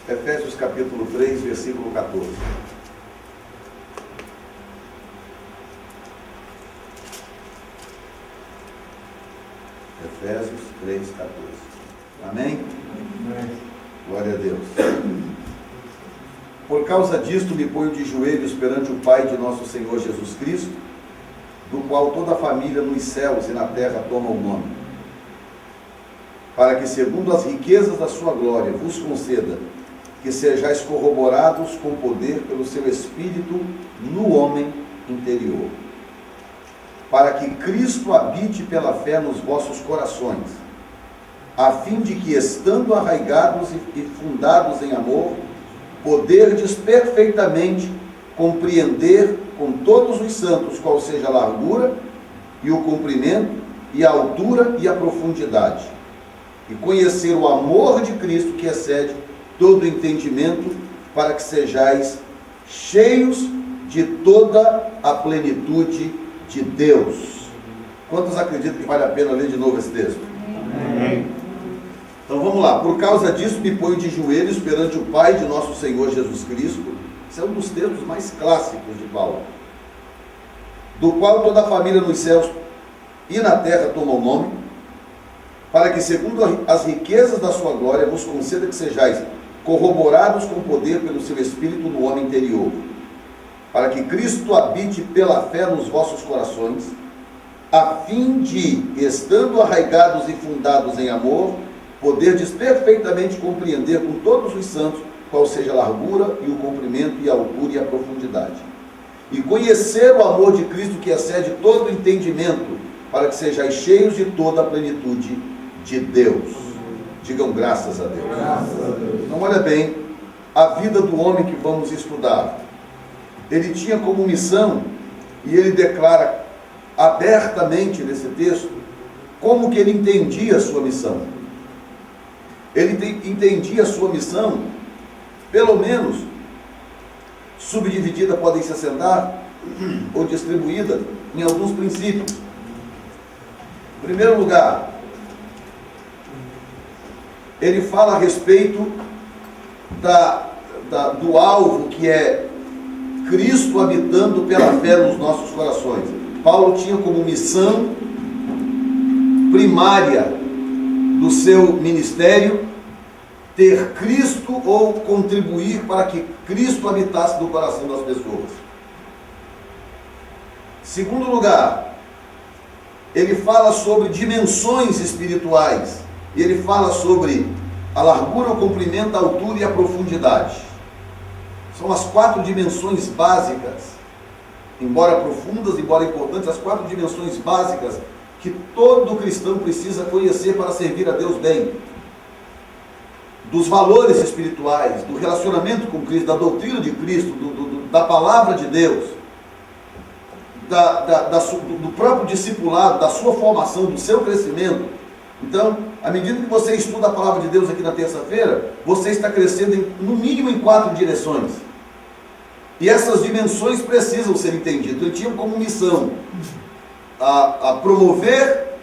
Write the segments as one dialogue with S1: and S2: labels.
S1: Efésios capítulo 3, versículo 14. Efésios 3, 14. Amém? Amém. Glória a Deus. Por causa disto me ponho de joelhos perante o Pai de nosso Senhor Jesus Cristo, do qual toda a família nos céus e na terra toma o nome, para que, segundo as riquezas da sua glória, vos conceda que sejais corroborados com poder pelo seu Espírito no homem interior, para que Cristo habite pela fé nos vossos corações, a fim de que, estando arraigados e fundados em amor, poderdes perfeitamente compreender com todos os santos qual seja a largura e o comprimento e a altura e a profundidade, e conhecer o amor de Cristo que excede todo o entendimento, para que sejais cheios de toda a plenitude de Deus. Quantos acreditam que vale a pena ler de novo esse texto? Amém. Então vamos lá. Por causa disso me ponho de joelhos perante o Pai de nosso Senhor Jesus Cristo. Esse é um dos textos mais clássicos de Paulo, do qual toda a família nos céus e na terra toma o nome, para que, segundo as riquezas da sua glória, vos conceda que sejais corroborados com poder pelo seu Espírito no homem interior, para que Cristo habite pela fé nos vossos corações, a fim de, estando arraigados e fundados em amor, poderdes perfeitamente compreender com todos os santos qual seja a largura e o comprimento e a altura e a profundidade, e conhecer o amor de Cristo que excede todo o entendimento, para que sejais cheios de toda a plenitude de Deus. Digam graças a Deus. Graças a Deus. Então olha bem, a vida do homem que vamos estudar, ele tinha como missão, e ele declara abertamente nesse texto, como que ele entendia a sua missão. Ele entendia a sua missão, pelo menos, subdividida, podem se assentar, ou distribuída em alguns princípios. Em primeiro lugar, ele fala a respeito do alvo, que é Cristo habitando pela fé nos nossos corações. Paulo tinha como missão primária do seu ministério ter Cristo, ou contribuir para que Cristo habitasse no coração das pessoas. Segundo lugar, ele fala sobre dimensões espirituais. E ele fala sobre a largura, o comprimento, a altura e a profundidade. São as 4 dimensões básicas, embora profundas, embora importantes, as 4 dimensões básicas que todo cristão precisa conhecer para servir a Deus bem. Dos valores espirituais, do relacionamento com Cristo, da doutrina de Cristo, da palavra de Deus, do próprio discipulado, da sua formação, do seu crescimento. Então, à medida que você estuda a palavra de Deus aqui na terça-feira, você está crescendo no mínimo em 4 direções. E essas dimensões precisam ser entendidas. Ele tinha como missão a promover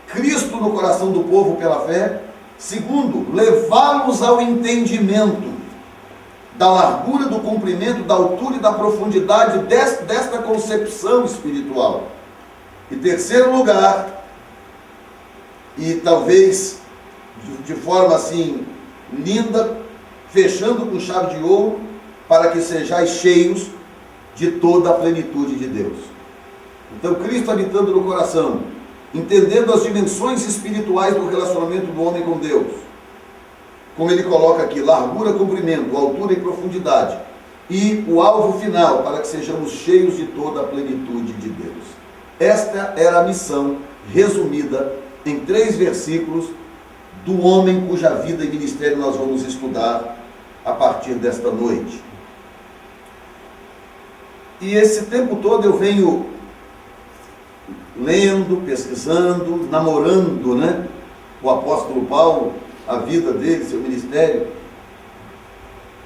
S1: Cristo no coração do povo pela fé. Segundo, levá-los ao entendimento da largura, do comprimento, da altura e da profundidade desta concepção espiritual. E terceiro lugar, e talvez de forma assim linda, fechando com chave de ouro, para que sejais cheios de toda a plenitude de Deus. Então, Cristo habitando no coração, entendendo as dimensões espirituais do relacionamento do homem com Deus, como ele coloca aqui, largura, comprimento, altura e profundidade, e o alvo final, para que sejamos cheios de toda a plenitude de Deus. Esta era a missão resumida em 3 versículos do homem cuja vida e ministério nós vamos estudar a partir desta noite. E esse tempo todo eu venho lendo, pesquisando, namorando, o apóstolo Paulo, a vida dele, seu ministério,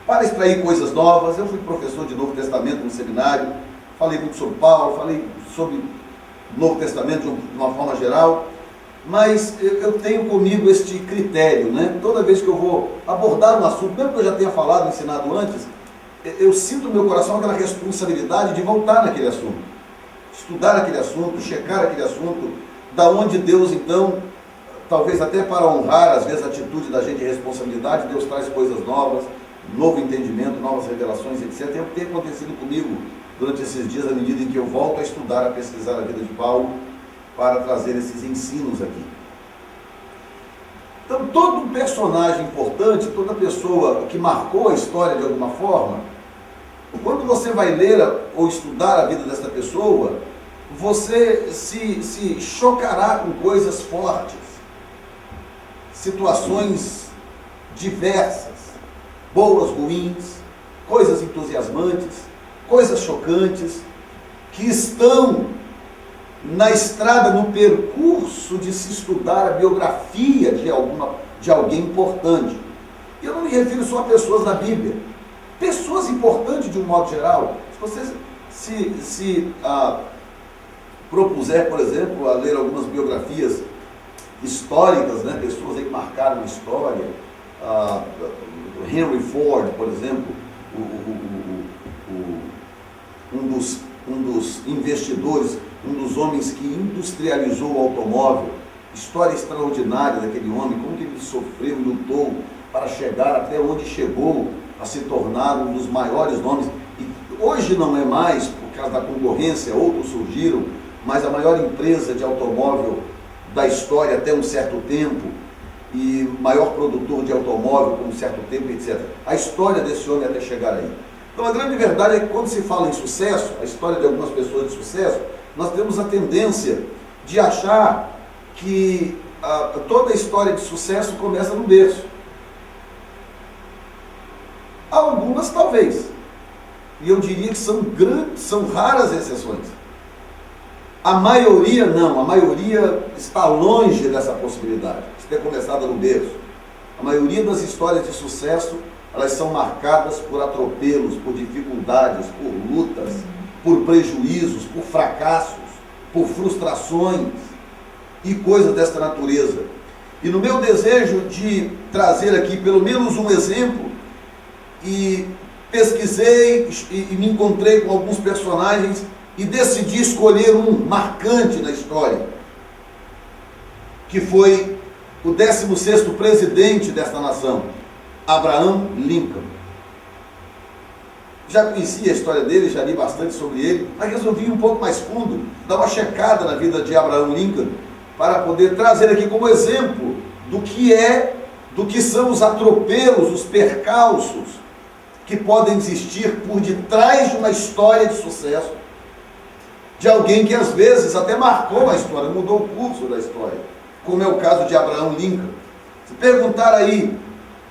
S1: para extrair coisas novas. Eu fui professor de Novo Testamento no seminário, falei muito sobre Paulo, falei sobre o Novo Testamento de uma forma geral, mas eu tenho comigo este critério, né? Toda vez que eu vou abordar um assunto, mesmo que eu já tenha falado, ensinado antes, eu sinto no meu coração aquela responsabilidade de voltar naquele assunto, estudar aquele assunto, checar aquele assunto, da onde Deus, então, talvez até para honrar, às vezes, a atitude da gente e responsabilidade, Deus traz coisas novas, novo entendimento, novas revelações, etc. É o que tem acontecido comigo durante esses dias, à medida em que eu volto a estudar, a pesquisar a vida de Paulo, para trazer esses ensinos aqui. Então, todo personagem importante, toda pessoa que marcou a história de alguma forma, quando você vai ler ou estudar a vida dessa pessoa, você se chocará com coisas fortes, situações diversas, boas, ruins, coisas entusiasmantes, coisas chocantes, que estão na estrada, no percurso de se estudar a biografia de alguém importante. E eu não me refiro só a pessoas na Bíblia, pessoas importantes de um modo geral. Se você se propuser, por exemplo, a ler algumas biografias históricas, né, pessoas aí que marcaram a história, Henry Ford, por exemplo, um dos investidores, um dos homens que industrializou o automóvel, história extraordinária daquele homem, como que ele sofreu e lutou para chegar até onde chegou, a se tornar um dos maiores nomes. E hoje não é mais, por causa da concorrência, outros surgiram, mas a maior empresa de automóvel da história até um certo tempo, e maior produtor de automóvel por um certo tempo, etc. A história desse homem até chegar aí. Então a grande verdade é que quando se fala em sucesso, a história de algumas pessoas de sucesso, nós temos a tendência de achar que toda a história de sucesso começa no berço. Algumas talvez, e eu diria que são raras exceções. A maioria não, a maioria está longe dessa possibilidade, de ter começado no berço. A maioria das histórias de sucesso, elas são marcadas por atropelos, por dificuldades, por lutas, por prejuízos, por fracassos, por frustrações e coisas desta natureza. E no meu desejo de trazer aqui pelo menos um exemplo, e pesquisei e me encontrei com alguns personagens e decidi escolher um marcante na história, que foi o 16º presidente desta nação, Abraham Lincoln. Já conhecia a história dele, já li bastante sobre ele, mas resolvi ir um pouco mais fundo, dar uma checada na vida de Abraham Lincoln, para poder trazer aqui como exemplo do que são os atropelos, os percalços que podem existir por detrás de uma história de sucesso, de alguém que às vezes até marcou a história, mudou o curso da história, como é o caso de Abraham Lincoln. Se perguntar aí,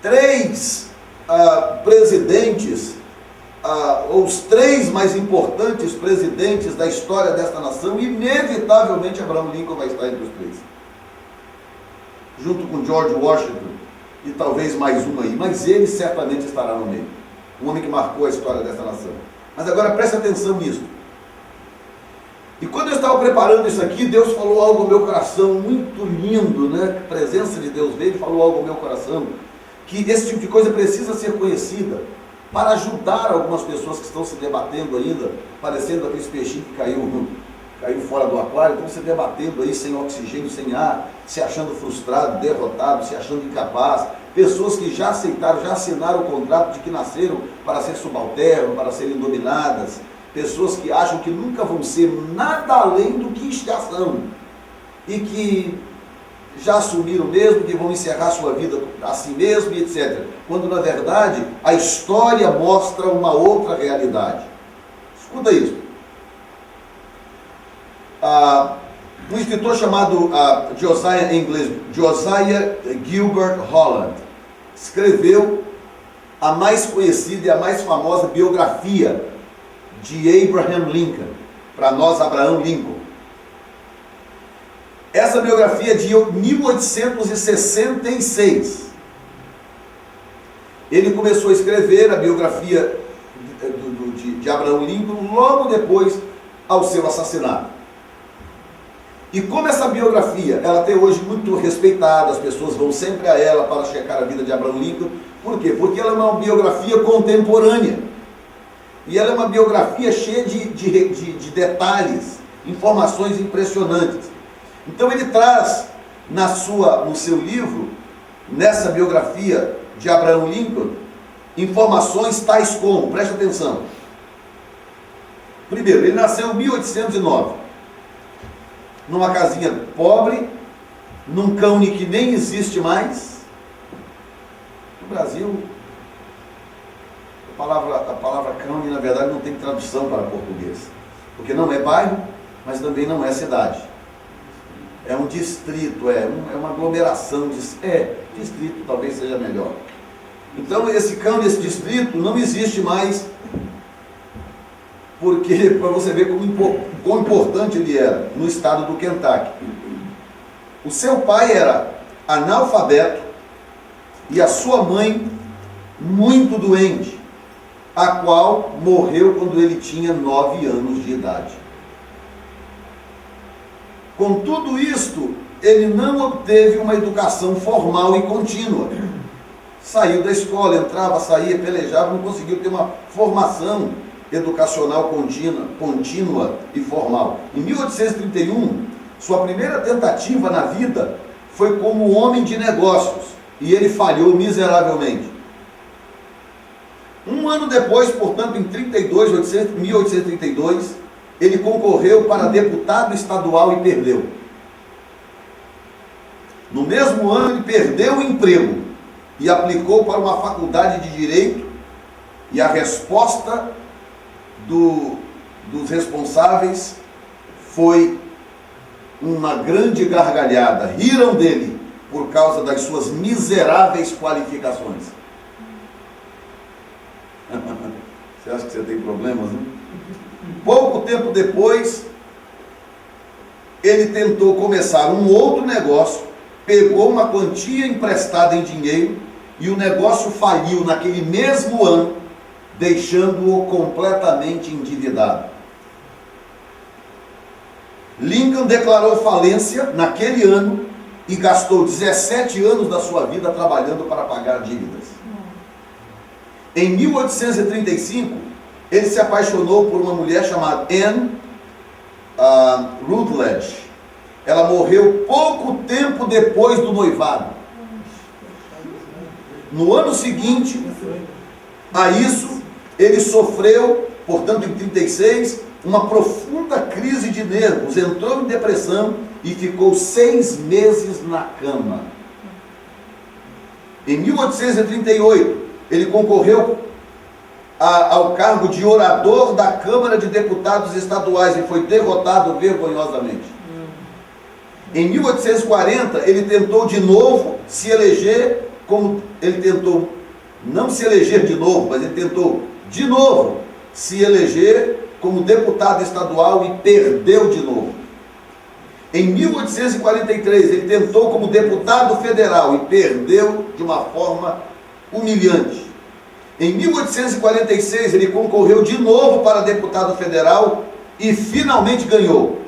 S1: 3 presidentes, ou os 3 mais importantes presidentes da história desta nação, inevitavelmente Abraham Lincoln vai estar entre os 3. Junto com George Washington, e talvez mais um aí, mas ele certamente estará no meio. Um homem que marcou a história desta nação. Mas agora preste atenção nisso. E quando eu estava preparando isso aqui, Deus falou algo ao meu coração, muito lindo, né? A presença de Deus veio e falou algo ao meu coração, que esse tipo de coisa precisa ser conhecida, para ajudar algumas pessoas que estão se debatendo ainda, parecendo aqueles peixinhos que caiu fora do aquário, estão se debatendo aí sem oxigênio, sem ar, se achando frustrado, derrotado, se achando incapaz. Pessoas que já aceitaram, já assinaram o contrato de que nasceram para ser subalterno, para serem dominadas. Pessoas que acham que nunca vão ser nada além do que já são. E que já assumiram mesmo, que vão encerrar sua vida a si mesmo, e etc. Quando, na verdade, a história mostra uma outra realidade. Escuta isso. Um escritor chamado Josiah, em inglês, Josiah Gilbert Holland, escreveu a mais conhecida e a mais famosa biografia de Abraham Lincoln, para nós Abraham Lincoln. Essa biografia é de 1866. Ele começou a escrever a biografia de Abraham Lincoln logo depois ao seu assassinato. E como essa biografia, ela até hoje muito respeitada, as pessoas vão sempre a ela para checar a vida de Abraham Lincoln. Por quê? Porque ela é uma biografia contemporânea. E ela é uma biografia cheia de detalhes, informações impressionantes. Então ele traz no seu livro, nessa biografia de Abraham Lincoln, informações tais como, preste atenção. Primeiro, ele nasceu em 1809. Numa casinha pobre, num cão que nem existe mais. No Brasil, a palavra cão, na verdade, não tem tradução para português. Porque não é bairro, mas também não é cidade. É um distrito, é uma aglomeração. Distrito talvez seja melhor. Então, esse cão desse distrito não existe mais, porque, para você ver quão importante ele era no estado do Kentucky. O seu pai era analfabeto e a sua mãe muito doente, a qual morreu quando ele tinha 9 anos de idade. Com tudo isto, ele não obteve uma educação formal e contínua. Saiu da escola, entrava, saía, pelejava, não conseguiu ter uma formação educacional contínua e formal. Em 1831, sua primeira tentativa na vida foi como homem de negócios, e ele falhou miseravelmente. Um ano depois, portanto, em 1832, ele concorreu para deputado estadual e perdeu. No mesmo ano, ele perdeu o emprego e aplicou para uma faculdade de Direito, e a resposta dos responsáveis foi uma grande gargalhada. Riram dele por causa das suas miseráveis qualificações. Você acha que você tem problemas, né? Pouco tempo depois, ele tentou começar um outro negócio, pegou uma quantia emprestada em dinheiro e o negócio faliu naquele mesmo ano, deixando-o completamente endividado. Lincoln declarou falência naquele ano e gastou 17 anos da sua vida trabalhando para pagar dívidas. Em 1835, ele se apaixonou por uma mulher chamada Anne Rutledge. Ela morreu pouco tempo depois do noivado. No ano seguinte a isso, ele sofreu, portanto, em 36, uma profunda crise de nervos, entrou em depressão e ficou 6 meses na cama. Em 1838, ele concorreu ao cargo de orador da Câmara de Deputados Estaduais e foi derrotado vergonhosamente. Em 1840, ele tentou de novo se eleger não se eleger de novo, mas ele tentou de novo se eleger como deputado estadual e perdeu de novo. Em 1843, ele tentou como deputado federal e perdeu de uma forma humilhante. Em 1846, ele concorreu de novo para deputado federal e finalmente ganhou.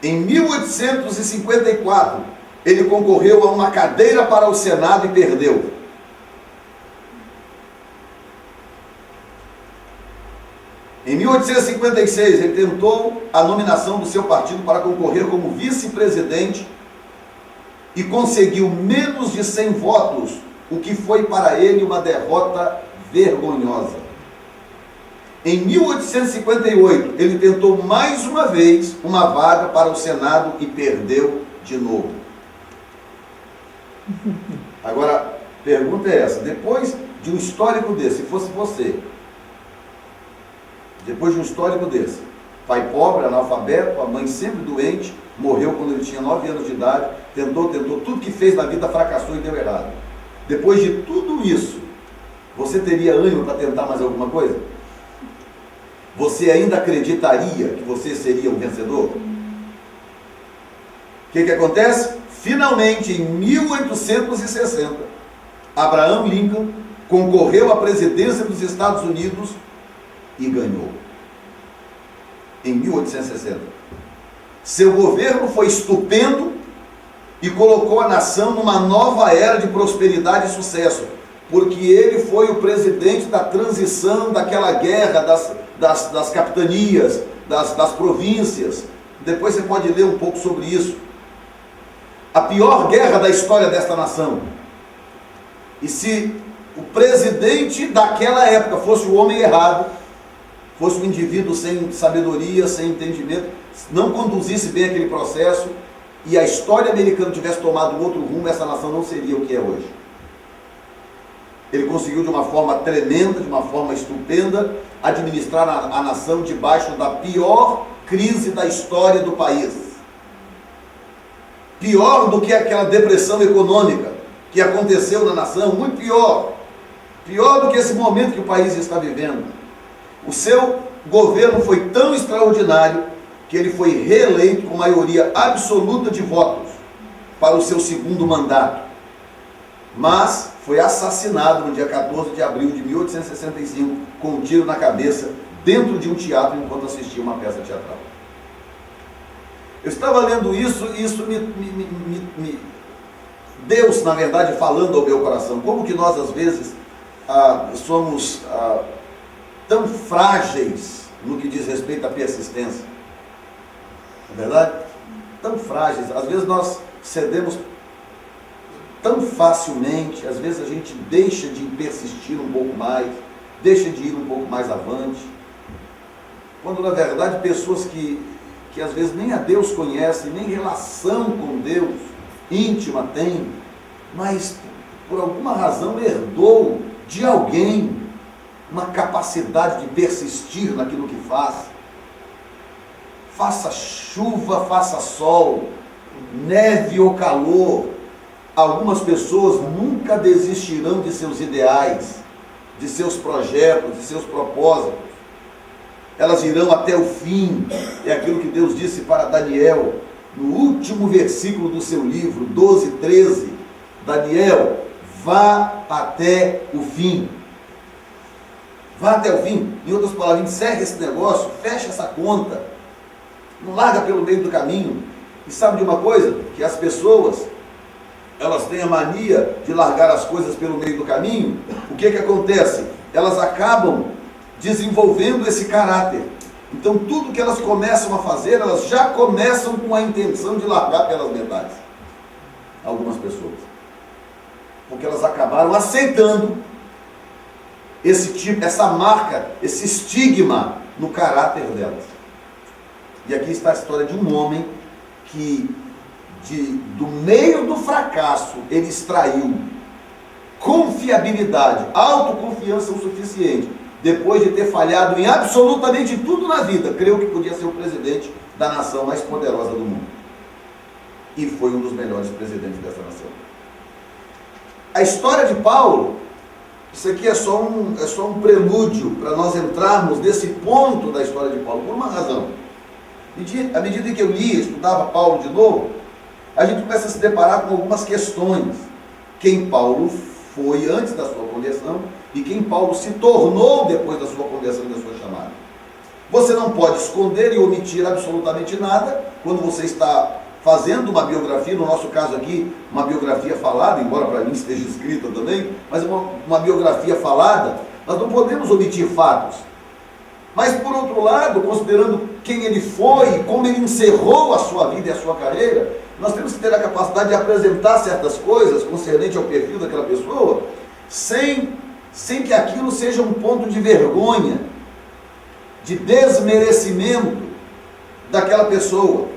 S1: Em 1854, ele concorreu a uma cadeira para o Senado e perdeu. Em 1856, ele tentou a nominação do seu partido para concorrer como vice-presidente e conseguiu menos de 100 votos, o que foi para ele uma derrota vergonhosa. Em 1858, ele tentou mais uma vez uma vaga para o Senado e perdeu de novo. Agora, a pergunta é essa: depois de um histórico desse, se fosse você, depois de um histórico desse, pai pobre, analfabeto, a mãe sempre doente, morreu quando ele tinha 9 anos de idade, tentou, tudo que fez na vida fracassou e deu errado. Depois de tudo isso, você teria ânimo para tentar mais alguma coisa? Você ainda acreditaria que você seria um vencedor? O que acontece? Finalmente, em 1860, Abraham Lincoln concorreu à presidência dos Estados Unidos e ganhou. Em 1860. Seu governo foi estupendo e colocou a nação numa nova era de prosperidade e sucesso, porque ele foi o presidente da transição daquela guerra das capitanias, das províncias. Depois você pode ler um pouco sobre isso. A pior guerra da história desta nação. E se o presidente daquela época fosse o homem errado, fosse um indivíduo sem sabedoria, sem entendimento, não conduzisse bem aquele processo, e a história americana tivesse tomado um outro rumo, essa nação não seria o que é hoje. Ele conseguiu de uma forma tremenda, de uma forma estupenda, administrar a nação debaixo da pior crise da história do país. Pior do que aquela depressão econômica que aconteceu na nação, muito pior. Pior do que esse momento que o país está vivendo. O seu governo foi tão extraordinário que ele foi reeleito com maioria absoluta de votos para o seu segundo mandato. Mas foi assassinado no dia 14 de abril de 1865 com um tiro na cabeça dentro de um teatro enquanto assistia uma peça teatral. Eu estava lendo isso e isso Deus, na verdade, falando ao meu coração, como que nós às vezes somos tão frágeis no que diz respeito à persistência. Não é verdade? Tão frágeis. Às vezes nós cedemos tão facilmente, às vezes a gente deixa de persistir um pouco mais, deixa de ir um pouco mais avante, quando na verdade pessoas que às vezes nem a Deus conhecem, nem relação com Deus íntima tem, mas por alguma razão herdou de alguém uma capacidade de persistir naquilo que faz. Faça chuva, faça sol, neve ou calor, algumas pessoas nunca desistirão de seus ideais, de seus projetos, de seus propósitos. Elas irão até o fim. É aquilo que Deus disse para Daniel, no último versículo do seu livro, 12, 13. Daniel, vá até o fim. Vá até o fim. Em outras palavras, encerre esse negócio, fecha essa conta. Não larga pelo meio do caminho. E sabe de uma coisa? Que as pessoas, elas têm a mania de largar as coisas pelo meio do caminho. O que acontece? Elas acabam desenvolvendo esse caráter. Então tudo que elas começam a fazer, elas já começam com a intenção de largar pelas metades. Algumas pessoas. Porque elas acabaram aceitando esse tipo, essa marca, esse estigma no caráter delas. E aqui está a história de um homem que do meio do fracasso ele extraiu confiabilidade, autoconfiança o suficiente, depois de ter falhado em absolutamente tudo na vida, creu que podia ser o presidente da nação mais poderosa do mundo. E foi um dos melhores presidentes dessa nação. A história de Paulo, isso aqui é só um prelúdio para nós entrarmos nesse ponto da história de Paulo, por uma razão. À medida que eu lia, estudava Paulo de novo, a gente começa a se deparar com algumas questões. Quem Paulo foi antes da sua conversão e quem Paulo se tornou depois da sua conversão e da sua chamada. Você não pode esconder e omitir absolutamente nada quando você está fazendo uma biografia, no nosso caso aqui, uma biografia falada, embora para mim esteja escrita também, mas uma biografia falada, nós não podemos omitir fatos. Mas por outro lado, considerando quem ele foi, como ele encerrou a sua vida e a sua carreira, nós temos que ter a capacidade de apresentar certas coisas concernente ao perfil daquela pessoa, sem que aquilo seja um ponto de vergonha, de desmerecimento daquela pessoa.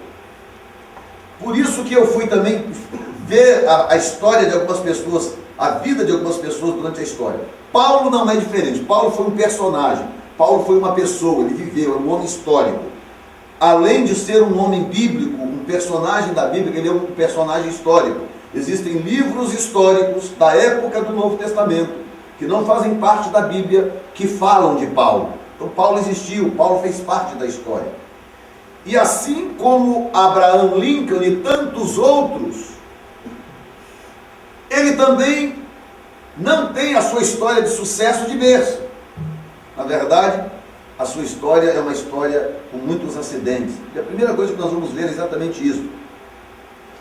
S1: Por isso que eu fui também ver a história de algumas pessoas, a vida de algumas pessoas durante a história. Paulo não é diferente. Paulo foi um personagem. Paulo foi uma pessoa, ele viveu, é um homem histórico. Além de ser um homem bíblico, um personagem da Bíblia, ele é um personagem histórico. Existem livros históricos da época do Novo Testamento, que não fazem parte da Bíblia, que falam de Paulo. Então Paulo existiu, Paulo fez parte da história. E assim como Abraham Lincoln e tantos outros, ele também não tem a sua história de sucesso de berço. Na verdade, a sua história é uma história com muitos acidentes. E a primeira coisa que nós vamos ver é exatamente isso.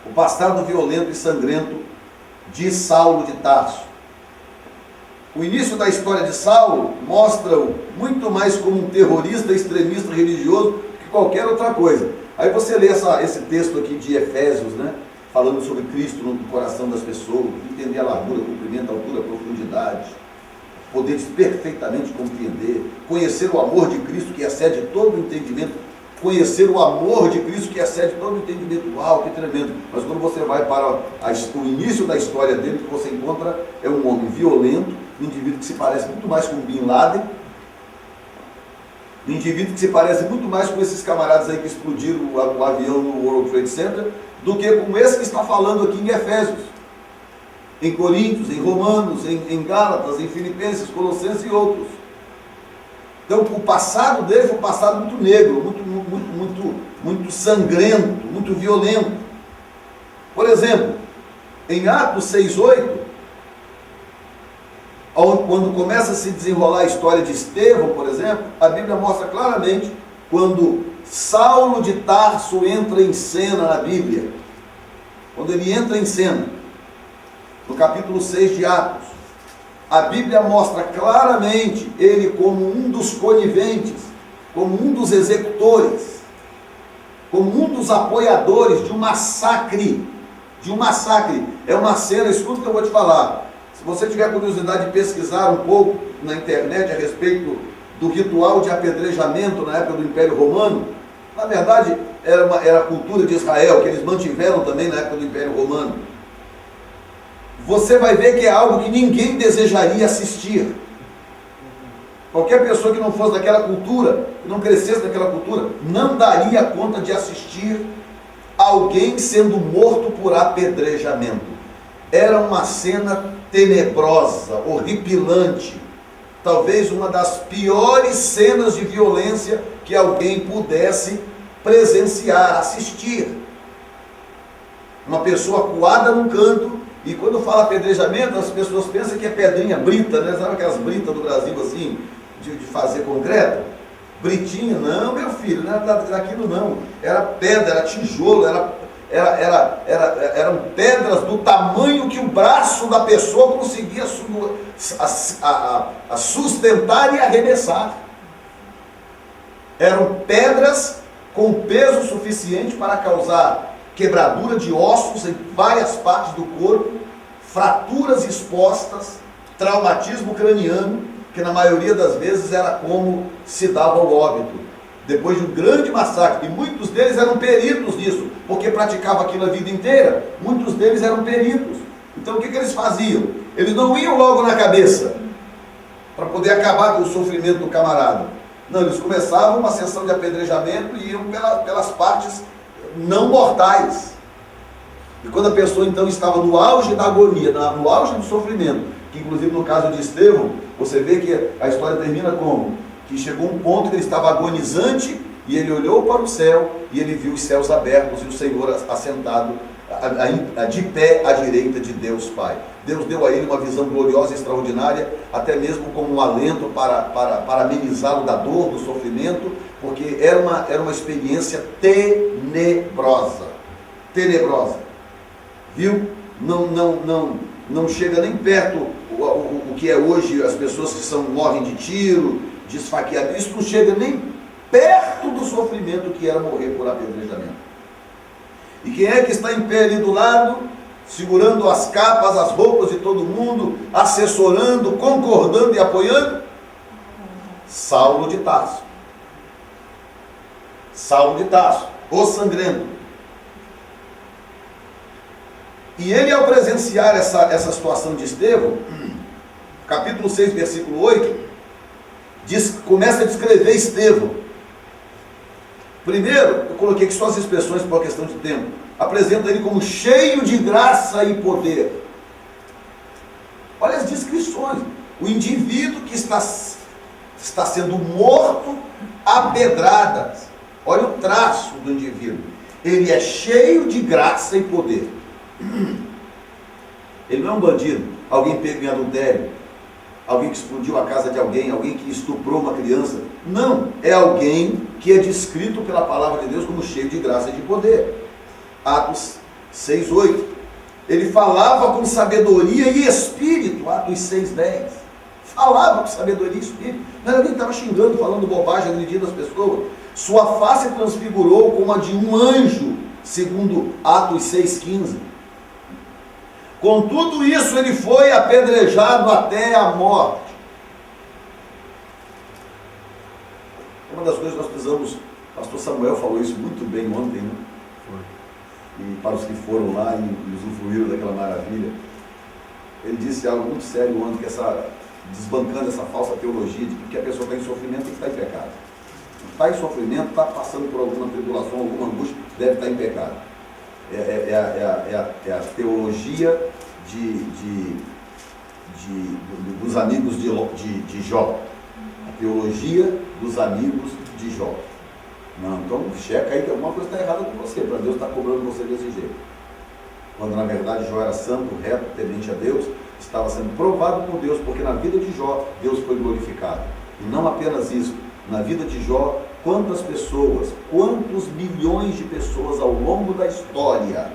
S1: O passado violento e sangrento de Saulo de Tarso. O início da história de Saulo mostra-o muito mais como um terrorista extremista religioso que qualquer outra coisa. Aí você lê esse texto aqui de Efésios, né? Falando sobre Cristo no coração das pessoas, entender a largura, o comprimento, a altura, a profundidade, poder perfeitamente compreender, conhecer o amor de Cristo que excede todo o entendimento, conhecer o amor de Cristo que excede todo o entendimento. Uau, que tremendo! Mas quando você vai para o início da história dele, o que você encontra é um homem violento, um indivíduo que se parece muito mais com Bin Laden, um indivíduo que se parece muito mais com esses camaradas aí que explodiram o avião no World Trade Center, do que com esse que está falando aqui em Efésios, em Coríntios, em Romanos, em Gálatas, em Filipenses, Colossenses e outros. Então o passado dele foi um passado muito negro, muito sangrento, muito violento. Por exemplo, em Atos 6:8, quando começa a se desenrolar a história de Estevão, por exemplo, a Bíblia mostra claramente quando Saulo de Tarso entra em cena na Bíblia. Quando ele entra em cena, no capítulo 6 de Atos, a Bíblia mostra claramente ele como um dos coniventes, como um dos executores, como um dos apoiadores de um massacre. É uma cena, escuta o que eu vou te falar. Se você tiver curiosidade de pesquisar um pouco na internet a respeito do ritual de apedrejamento na época do Império Romano, na verdade era a cultura de Israel, que eles mantiveram também na época do Império Romano. Você vai ver que é algo que ninguém desejaria assistir. Qualquer pessoa que não fosse daquela cultura, que não crescesse daquela cultura, não daria conta de assistir alguém sendo morto por apedrejamento. Era uma cena tenebrosa, horripilante, talvez uma das piores cenas de violência que alguém pudesse presenciar, assistir. Uma pessoa coada num canto, e quando fala apedrejamento, as pessoas pensam que é pedrinha, brita, né? Sabe aquelas britas do Brasil assim, de fazer concreto? Britinha, não, meu filho, não era daquilo não. Era pedra, era tijolo, eram pedras do tamanho que o braço da pessoa conseguia sustentar e arremessar. Eram pedras com peso suficiente para causar quebradura de ossos em várias partes do corpo, fraturas expostas, traumatismo craniano, que na maioria das vezes era como se dava o óbito. Depois de um grande massacre, e muitos deles eram peritos nisso, porque praticavam aquilo a vida inteira, muitos deles eram peritos. Então o que eles faziam? Eles não iam logo na cabeça, para poder acabar com o sofrimento do camarada. Não, eles começavam uma sessão de apedrejamento e iam pelas partes não mortais. E quando a pessoa então estava no auge da agonia, no auge do sofrimento, que inclusive no caso de Estevão, você vê que a história termina como? Que chegou um ponto que ele estava agonizante e ele olhou para o céu e ele viu os céus abertos e o Senhor assentado de pé à direita de Deus Pai. Deus deu a ele uma visão gloriosa e extraordinária, até mesmo como um alento para amenizá-lo da dor, do sofrimento, porque era uma experiência tenebrosa. Viu? Não chega nem perto o que é hoje as pessoas que morrem de tiro, de esfaqueamento. Isso não chega nem perto do sofrimento que era morrer por apedrejamento. E quem é que está em pé ali do lado, segurando as capas, as roupas de todo mundo, assessorando, concordando e apoiando? Saulo de Tarso. Saulo de Tarso, o sangrento. E ele, ao presenciar essa situação de Estevão, capítulo 6, versículo 8, começa a descrever Estevão. Primeiro, eu coloquei aqui só as expressões por questão de tempo. Apresenta ele como cheio de graça e poder. Olha as descrições. O indivíduo que está sendo morto a pedradas. Olha o traço do indivíduo. Ele é cheio de graça e poder. Ele não é um bandido, alguém pego em adultério. alguém que explodiu a casa de alguém que estuprou uma criança. Não, é alguém que é descrito pela palavra de Deus como cheio de graça e de poder. Atos 6:8. Ele falava com sabedoria e espírito. Atos 6:10. Falava com sabedoria e espírito. Não era alguém que estava xingando, falando bobagem, agredindo as pessoas. Sua face transfigurou como a de um anjo, segundo Atos 6:15. Com tudo isso, ele foi apedrejado até a morte. Uma das coisas que nós precisamos, o pastor Samuel falou isso muito bem ontem, né? E para os que foram lá e usufruíram daquela maravilha, ele disse algo muito sério ontem, desbancando essa falsa teologia de que a pessoa está em sofrimento e está em pecado. Está em sofrimento, está passando por alguma tribulação, alguma angústia, deve estar em pecado. É a teologia dos amigos de Jó. A teologia dos amigos de Jó. Não, então checa aí que alguma coisa está errada com você, para Deus estar cobrando você desse jeito. Quando na verdade Jó era santo, reto, temente a Deus, estava sendo provado por Deus, porque na vida de Jó, Deus foi glorificado. E não apenas isso, na vida de Jó, quantas pessoas, quantos milhões de pessoas ao longo da história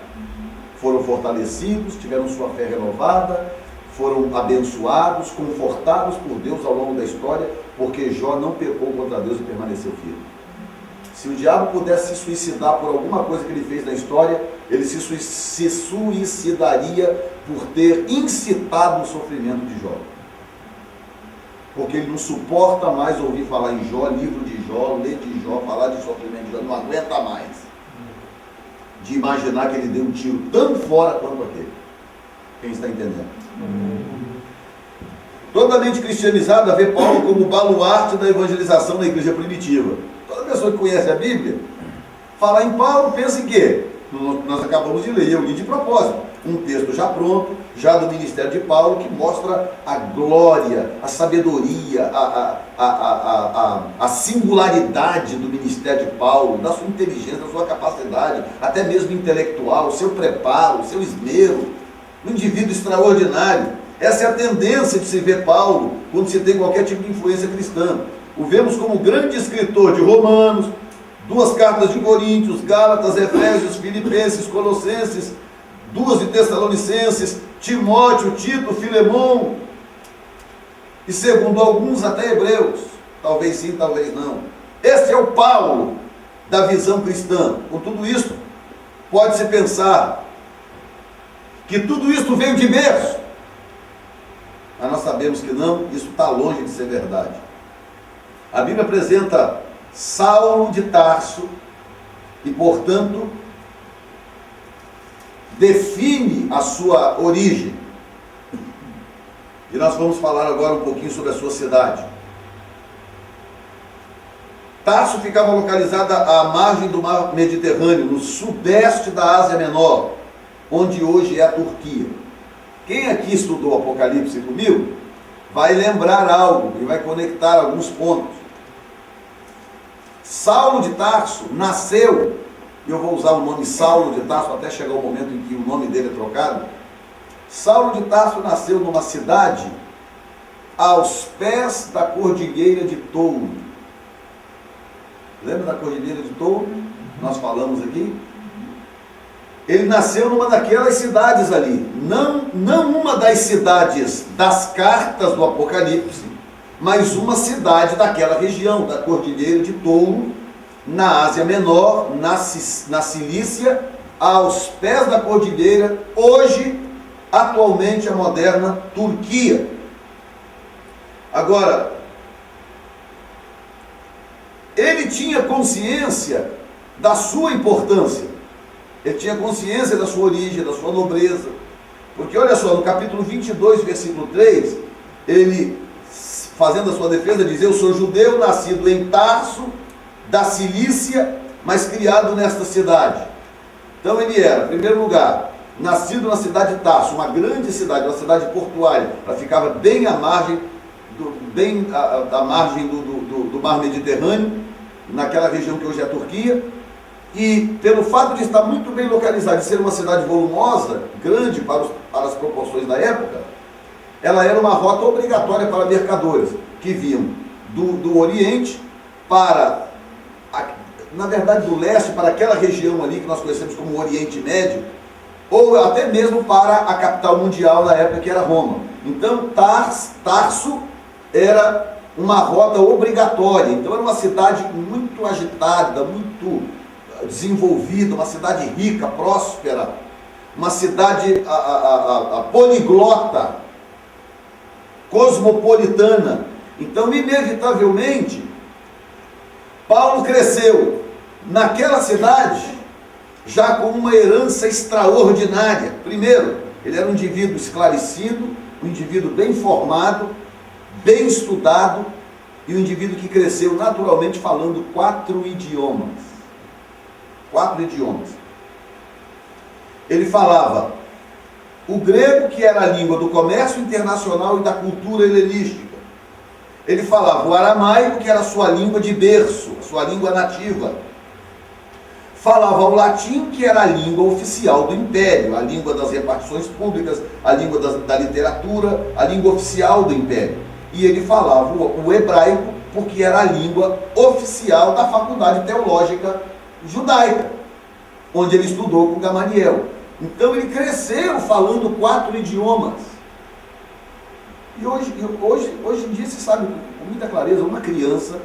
S1: foram fortalecidos, tiveram sua fé renovada, foram abençoados, confortados por Deus ao longo da história, porque Jó não pecou contra Deus e permaneceu firme. Se o diabo pudesse se suicidar por alguma coisa que ele fez na história, ele se suicidaria por ter incitado o sofrimento de Jó. Porque ele não suporta mais ouvir falar em Jó, livro de Jó, ler de Jó, falar de sofrimento de Jó, não aguenta mais de imaginar que ele deu um tiro tão fora quanto aquele. Quem está entendendo? Totalmente cristianizado, a ver Paulo como baluarte da evangelização da igreja primitiva. Toda pessoa que conhece a Bíblia, falar em Paulo, pensa em quê? Nós acabamos de ler, eu li de propósito, um texto já pronto, já do ministério de Paulo, que mostra a glória, a sabedoria, a singularidade do ministério de Paulo, da sua inteligência, da sua capacidade, até mesmo intelectual, o seu preparo, o seu esmero, um indivíduo extraordinário. Essa é a tendência de se ver Paulo quando se tem qualquer tipo de influência cristã. O vemos como grande escritor de Romanos, 2 cartas de Coríntios, Gálatas, Efésios, Filipenses, Colossenses, 2 de Tessalonicenses, Timóteo, Tito, Filemão, e segundo alguns até Hebreus. Talvez sim, talvez não. Esse é o Paulo da visão cristã. Com tudo isso, pode-se pensar que tudo isso veio de berço. Mas nós sabemos que não, isso está longe de ser verdade. A Bíblia apresenta Saulo de Tarso e, portanto, define a sua origem. E nós vamos falar agora um pouquinho sobre a sua cidade. Tarso ficava localizada à margem do mar Mediterrâneo, no sudeste da Ásia Menor, onde hoje é a Turquia. Quem aqui estudou Apocalipse comigo vai lembrar algo e vai conectar alguns pontos. Saulo de Tarso nasceu, e eu vou usar o nome Saulo de Tarso até chegar o momento em que o nome dele é trocado. Saulo de Tarso nasceu numa cidade aos pés da Cordilheira de Touro. Lembra da Cordilheira de Touro? Nós falamos aqui. Ele nasceu numa daquelas cidades ali, não uma das cidades das cartas do Apocalipse, mas uma cidade daquela região, da Cordilheira de Touro, na Ásia Menor, na Cilícia, aos pés da cordilheira, hoje, atualmente, a moderna Turquia. Agora, ele tinha consciência da sua importância, ele tinha consciência da sua origem, da sua nobreza, porque olha só, no capítulo 22, versículo 3, ele, fazendo a sua defesa, diz: eu sou judeu, nascido em Tarso, da Cilícia, mas criado nesta cidade. Então ele era, em primeiro lugar, nascido na cidade de Tarso, uma grande cidade, uma cidade portuária. Ela ficava bem à margem do mar Mediterrâneo, naquela região que hoje é a Turquia. E pelo fato de estar muito bem localizada, de ser uma cidade volumosa, grande para as proporções da época, ela era uma rota obrigatória para mercadores que vinham do Oriente para, na verdade, do leste, para aquela região ali que nós conhecemos como Oriente Médio, ou até mesmo para a capital mundial na época, que era Roma. Então, Tarso era uma rota obrigatória. Então, era uma cidade muito agitada, muito desenvolvida, uma cidade rica, próspera, uma cidade poliglota, cosmopolitana. Então, inevitavelmente, Paulo cresceu naquela cidade já com uma herança extraordinária. Primeiro, ele era um indivíduo esclarecido, um indivíduo bem formado, bem estudado, e um indivíduo que cresceu naturalmente falando 4 idiomas. 4 idiomas. Ele falava o grego, que era a língua do comércio internacional e da cultura helenística. Ele falava o aramaico, que era a sua língua de berço, a sua língua nativa. Falava o latim, que era a língua oficial do império, a língua das repartições públicas, a língua da literatura, a língua oficial do império. E ele falava o hebraico, porque era a língua oficial da faculdade teológica judaica, onde ele estudou com Gamaliel. Então ele cresceu falando 4 idiomas. E hoje em dia se sabe com muita clareza, uma criança,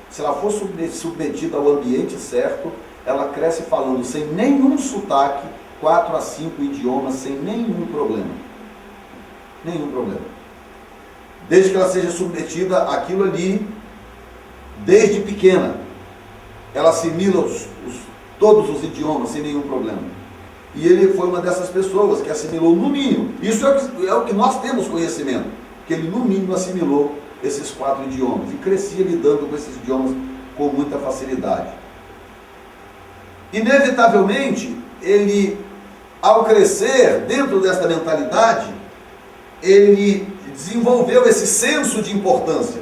S1: se ela for submetida ao ambiente certo, ela cresce falando sem nenhum sotaque, 4 a 5 idiomas, sem nenhum problema. Nenhum problema. Desde que ela seja submetida àquilo ali, desde pequena. Ela assimila todos os idiomas sem nenhum problema. E ele foi uma dessas pessoas que assimilou no mínimo. Isso é o que nós temos conhecimento. Que ele no mínimo assimilou esses 4 idiomas. E crescia lidando com esses idiomas com muita facilidade. Inevitavelmente, ele, ao crescer dentro desta mentalidade, ele desenvolveu esse senso de importância.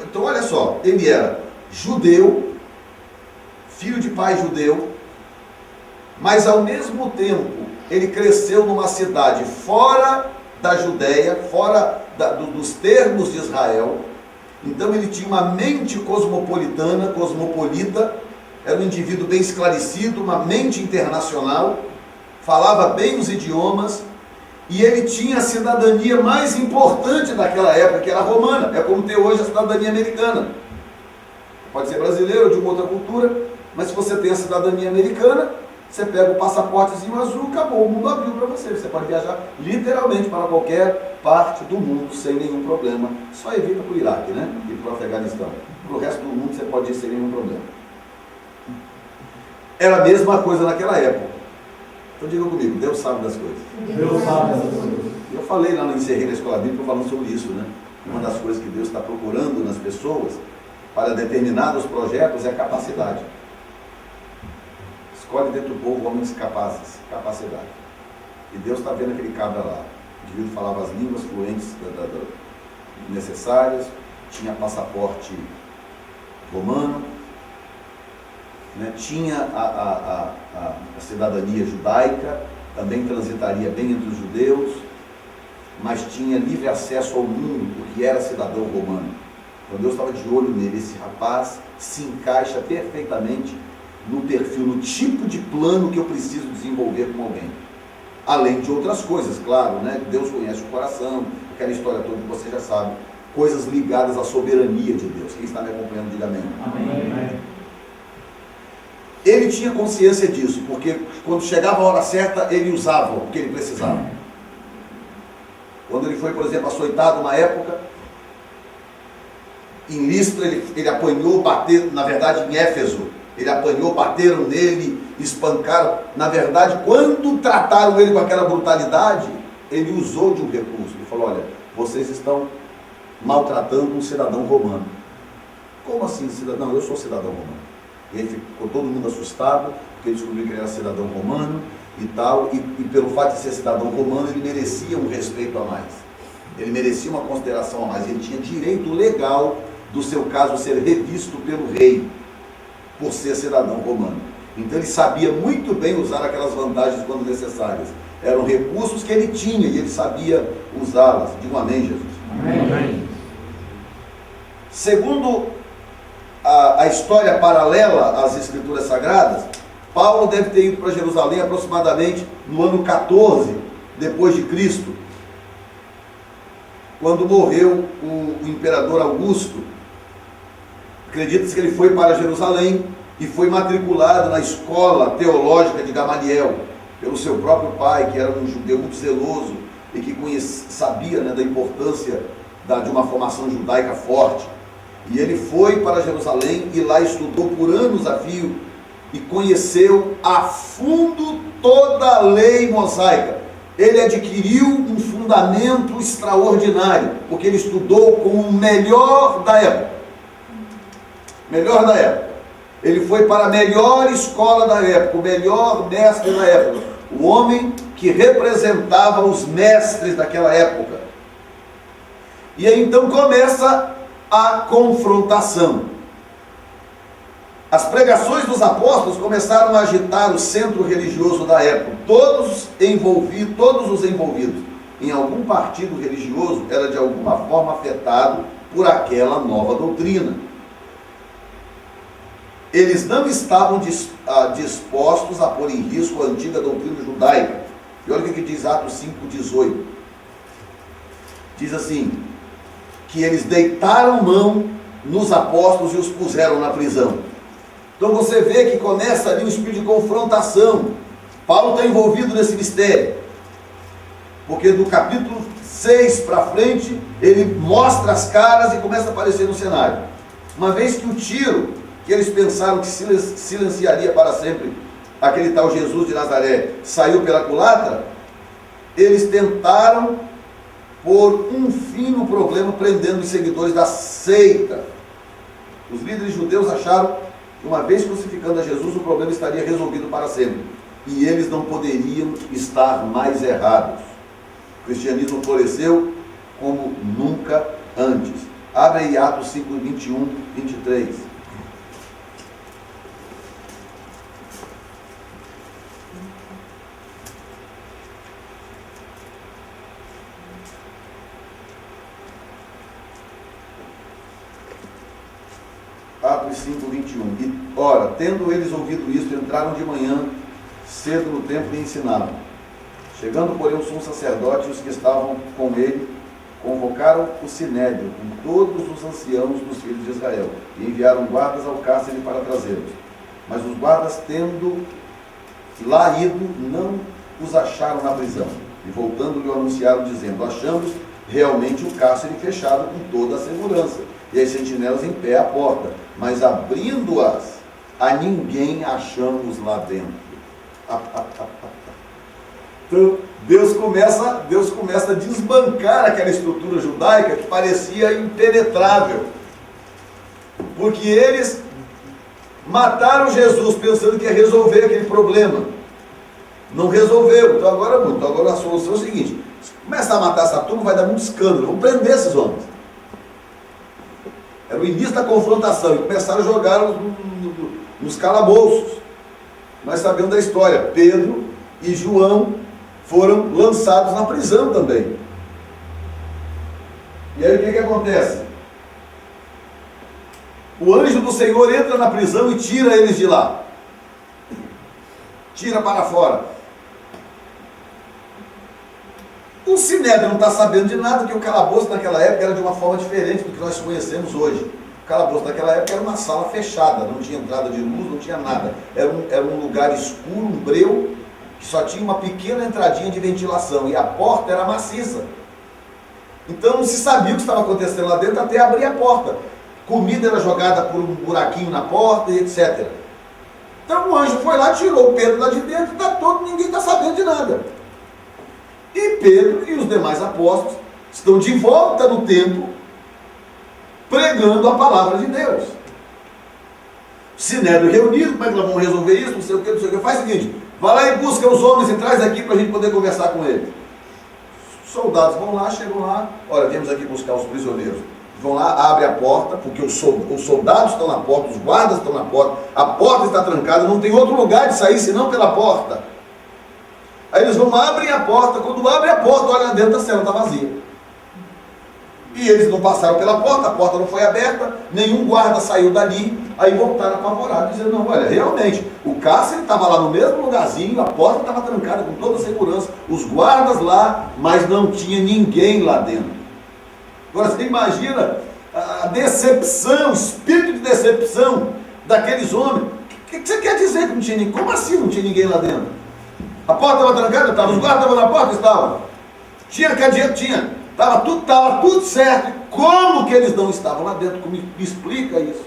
S1: Então olha só, ele era judeu, filho de pai judeu, mas ao mesmo tempo ele cresceu numa cidade fora da Judéia, fora dos termos de Israel. Então ele tinha uma mente cosmopolitana, cosmopolita, era um indivíduo bem esclarecido, uma mente internacional, falava bem os idiomas, e ele tinha a cidadania mais importante daquela época, que era a romana. É como ter hoje a cidadania americana. Pode ser brasileiro ou de uma outra cultura, mas se você tem a cidadania americana, você pega o passaportezinho azul, acabou, o mundo abriu para você. Você pode viajar literalmente para qualquer parte do mundo sem nenhum problema. Só evita para o Iraque, né? E para o Afeganistão. Para o resto do mundo você pode ir sem nenhum problema. Era a mesma coisa naquela época. Então diga comigo, Deus sabe das coisas.
S2: Deus sabe das coisas.
S1: Eu falei lá no Encerrei na Escola Bíblica falando sobre isso, né? Uma das coisas que Deus está procurando nas pessoas para determinados projetos é capacidade. Escolhe dentro do povo homens capazes, capacidade. E Deus está vendo aquele cabra lá. O indivíduo falava as línguas fluentes necessárias, tinha passaporte romano, né? Tinha a cidadania judaica, também transitaria bem entre os judeus, mas tinha livre acesso ao mundo, porque era cidadão romano. Então Deus estava de olho nele. Esse rapaz se encaixa perfeitamente no perfil, no tipo de plano que eu preciso desenvolver com alguém. Além de outras coisas, claro, né? Deus conhece o coração, aquela história toda que você já sabe, coisas ligadas à soberania de Deus. Quem está me acompanhando, diga amém.
S2: Amém.
S1: Ele tinha consciência disso, porque quando chegava a hora certa, ele usava o que ele precisava. Quando ele foi, por exemplo, açoitado uma época, em Listra, ele apanhou, bateram, na verdade em Éfeso, ele apanhou, bateram nele, espancaram. Na verdade, quando trataram ele com aquela brutalidade, ele usou de um recurso. Ele falou: olha, vocês estão maltratando um cidadão romano. Como assim, cidadão? Eu sou cidadão romano. E aí ficou todo mundo assustado, porque descobriu que ele era cidadão romano e tal, e pelo fato de ser cidadão romano, ele merecia um respeito a mais. Ele merecia uma consideração a mais. Ele tinha direito legal do seu caso ser revisto pelo rei, por ser cidadão romano. Então ele sabia muito bem usar aquelas vantagens quando necessárias. Eram recursos que ele tinha e ele sabia usá-las. Diga um amém, Jesus.
S2: Amém.
S1: Segundo a história paralela às Escrituras Sagradas, Paulo deve ter ido para Jerusalém aproximadamente no ano 14 depois de Cristo, quando morreu o imperador Augusto. Acredita-se que ele foi para Jerusalém e foi matriculado na escola teológica de Gamaliel, pelo seu próprio pai, que era um judeu muito zeloso e que sabia, né, da importância de uma formação judaica forte. E ele foi para Jerusalém e lá estudou por anos a fio e conheceu a fundo toda a lei mosaica. Ele adquiriu um fundamento extraordinário, porque ele estudou com o melhor da época. Melhor da época. Ele foi para a melhor escola da época, o melhor mestre da época, o homem que representava os mestres daquela época. E aí então começa a confrontação. As pregações dos apóstolos começaram a agitar o centro religioso da época. Todos os envolvidos em algum partido religioso era de alguma forma afetado por aquela nova doutrina. Eles não estavam dispostos a pôr em risco a antiga doutrina judaica. E olha o que diz Atos 5,18. Diz assim, que eles deitaram mão nos apóstolos e os puseram na prisão. Então você vê que começa ali um espírito de confrontação. Paulo está envolvido nesse mistério, porque do capítulo 6 para frente, ele mostra as caras e começa a aparecer no cenário. Uma vez que o tiro, que eles pensaram que silenciaria para sempre aquele tal Jesus de Nazaré, saiu pela culatra, eles tentaram pôr um fim no problema, prendendo os seguidores da seita. Os líderes judeus acharam que uma vez crucificando a Jesus, o problema estaria resolvido para sempre. E eles não poderiam estar mais errados. O cristianismo floresceu como nunca antes. Abre aí Atos 5, 21, 23. Atos 5, 21. E, ora, tendo eles ouvido isto, entraram de manhã cedo no templo e ensinavam. Chegando, porém, o sumo sacerdote e os que estavam com ele, convocaram o sinédrio, com todos os anciãos dos filhos de Israel, e enviaram guardas ao cárcere para trazê-los. Mas os guardas, tendo lá ido, não os acharam na prisão. E voltando, lhe anunciaram, dizendo, achamos realmente o cárcere fechado com toda a segurança, e as sentinelas em pé à porta, mas abrindo-as, a ninguém achamos lá dentro. Então, Deus começa a desbancar aquela estrutura judaica que parecia impenetrável, porque eles mataram Jesus pensando que ia resolver aquele problema. Não resolveu. Então agora a solução é o seguinte: se começar a matar essa turma, vai dar muito escândalo, vamos prender esses homens. Era o início da confrontação, e começaram a jogar nos calabouços. Nós sabemos da história, Pedro e João foram lançados na prisão também. E aí o que acontece? O anjo do Senhor entra na prisão e tira eles de lá. Tira para fora. O sinédrio não está sabendo de nada, que o calabouço naquela época era de uma forma diferente do que nós conhecemos hoje. O calabouço naquela época era uma sala fechada, não tinha entrada de luz, não tinha nada. Era um lugar escuro, um breu, que só tinha uma pequena entradinha de ventilação, e a porta era maciça. Então não se sabia o que estava acontecendo lá dentro até abrir a porta. Comida era jogada por um buraquinho na porta e etc. Então o anjo foi lá, tirou o Pedro lá de dentro, ninguém está sabendo de nada. E Pedro e os demais apóstolos estão de volta no templo, pregando a palavra de Deus. Sinédrio reunido, como é que nós vamos resolver isso? Não sei o que. Faz o seguinte, vai lá e busca os homens e traz aqui para a gente poder conversar com eles. Os soldados vão lá, chegam lá, olha, viemos aqui buscar os prisioneiros. vão lá, abrem a porta, porque os soldados estão na porta, os guardas estão na porta, a porta está trancada, não tem outro lugar de sair senão pela porta. Aí eles vão, abrem a porta, quando abrem a porta, olham dentro, a cela está vazia. E eles não passaram pela porta, a porta não foi aberta, nenhum guarda saiu dali, aí voltaram apavorados, dizendo, não, olha, realmente, o cárcere estava lá no mesmo lugarzinho, a porta estava trancada com toda a segurança, os guardas lá, mas não tinha ninguém lá dentro. Agora você imagina a decepção, o espírito de decepção daqueles homens. O que você quer dizer que não tinha ninguém? Como assim não tinha ninguém lá dentro? A porta estava trancada? Estava. Os guardas estavam na porta? Estavam. Tinha cadeado? Tinha. Estava tudo certo. Como que eles não estavam lá dentro? Me explica isso.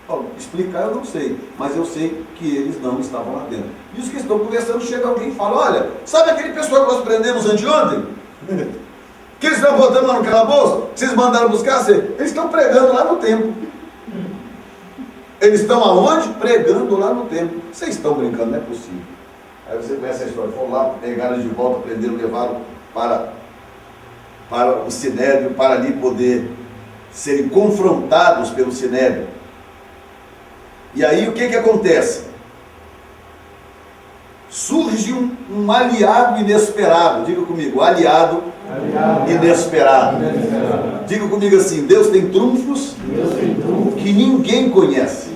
S1: Bom, explicar eu não sei, mas eu sei que eles não estavam lá dentro. E os que estão conversando, chega alguém e fala, olha, sabe aquele pessoal que nós prendemos anteontem? Que eles estão botando lá no calabouço? Que vocês mandaram buscar? Eles estão pregando lá no templo. Eles estão aonde? Pregando lá no templo. Vocês estão brincando, não é possível. Aí você conhece a história. Foram lá, pegaram de volta, prenderam, levaram para o Sinédrio, para ali poder serem confrontados pelo Sinédrio. E aí o que acontece? Surge um aliado inesperado. Diga comigo, aliado inesperado. Diga comigo assim, Deus tem trunfos que ninguém conhece.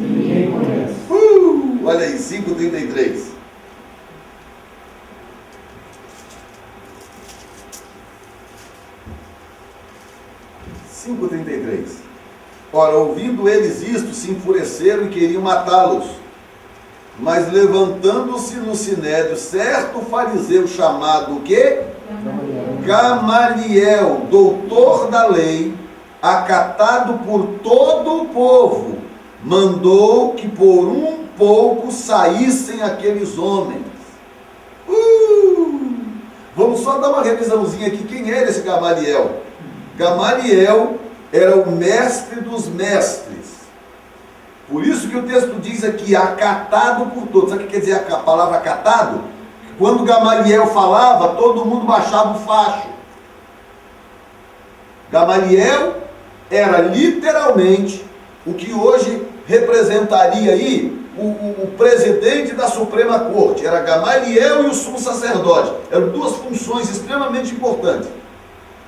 S1: Olha aí, 5:33. Ora, ouvindo eles isto, se enfureceram e queriam matá-los. Mas levantando-se no sinédrio certo fariseu chamado o quê? Gamaliel, doutor da lei, acatado por todo o povo, mandou que por um pouco saíssem aqueles homens. Vamos só dar uma revisãozinha aqui. Quem era esse Gamaliel? Gamaliel era o mestre dos mestres. Por isso que o texto diz aqui, acatado por todos. Sabe o que quer dizer a palavra acatado? Quando Gamaliel falava, todo mundo baixava o facho. Gamaliel era literalmente o que hoje representaria aí o presidente da Suprema Corte. Era Gamaliel e o sumo sacerdote. Eram duas funções extremamente importantes.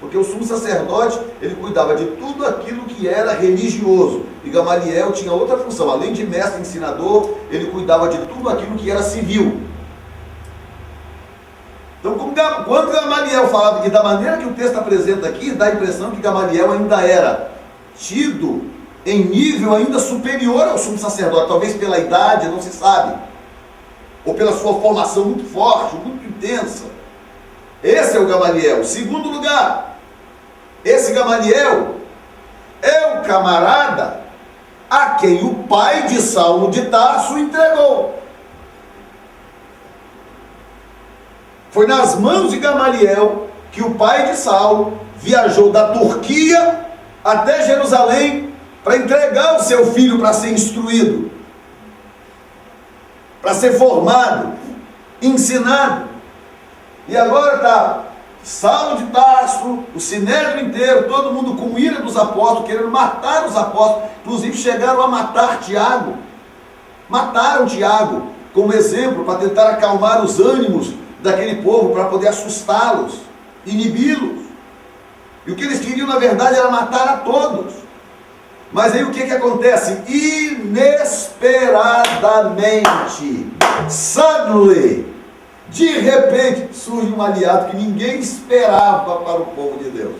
S1: Porque o sumo sacerdote, ele cuidava de tudo aquilo que era religioso. E Gamaliel tinha outra função. Além de mestre ensinador, ele cuidava de tudo aquilo que era civil. Então, quando Gamaliel falava que da maneira que o texto apresenta aqui, dá a impressão que Gamaliel ainda era tido em nível ainda superior ao sumo sacerdote. Talvez pela idade, não se sabe. Ou pela sua formação muito forte, muito intensa. Esse é o Gamaliel. Segundo lugar, esse Gamaliel é o camarada a quem o pai de Saulo de Tarso entregou. Foi nas mãos de Gamaliel que o pai de Saulo viajou da Turquia até Jerusalém para entregar o seu filho para ser instruído, para ser formado, ensinado. E agora está Saulo de Tarso, o sinédrio inteiro, todo mundo com ira dos apóstolos, querendo matar os apóstolos. Inclusive chegaram a matar Tiago. Mataram Tiago como exemplo para tentar acalmar os ânimos daquele povo, para poder assustá-los, inibi-los. E o que eles queriam na verdade era matar a todos. Mas aí o que acontece? Inesperadamente, suddenly, de repente, surge um aliado que ninguém esperava para o povo de Deus.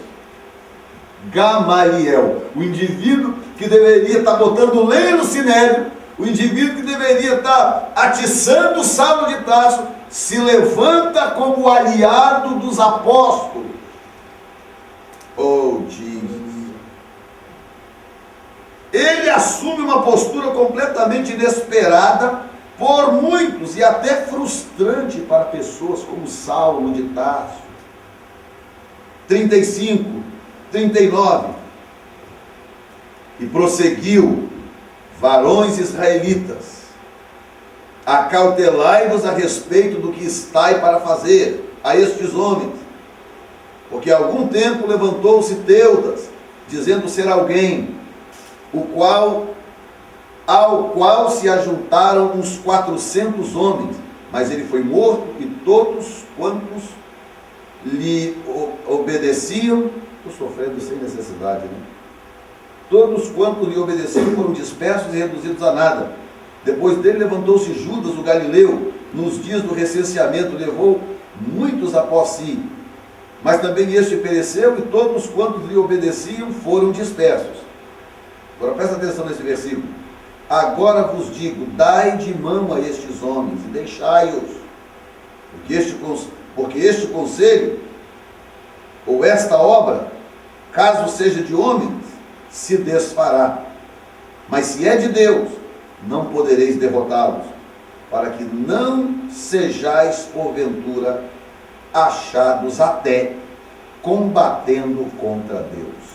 S1: Gamaliel, o indivíduo que deveria estar botando lenha no sinédrio, o indivíduo que deveria estar atiçando Saulo de Tarso, se levanta como aliado dos apóstolos. Oh, Jesus! Ele assume uma postura completamente inesperada por muitos e até frustrante para pessoas como Saulo de Tarso. 35, 39. E prosseguiu: varões israelitas, acautelai-vos a respeito do que estai para fazer a estes homens, porque há algum tempo levantou-se Teudas, dizendo ser alguém, ao qual se ajuntaram uns 400 homens, mas ele foi morto, e todos quantos lhe obedeciam, estou sofrendo sem necessidade, né? Todos quantos lhe obedeciam foram dispersos e reduzidos a nada. Depois dele levantou-se Judas, o Galileu, nos dias do recenseamento, levou muitos após si. Mas também este pereceu, e todos quantos lhe obedeciam foram dispersos. Agora presta atenção nesse versículo. Agora vos digo, dai de mão a estes homens, e deixai-os, porque este conselho, ou esta obra, caso seja de homens, se desfará. Mas se é de Deus, não podereis derrotá-los, para que não sejais, porventura, achados até combatendo contra Deus.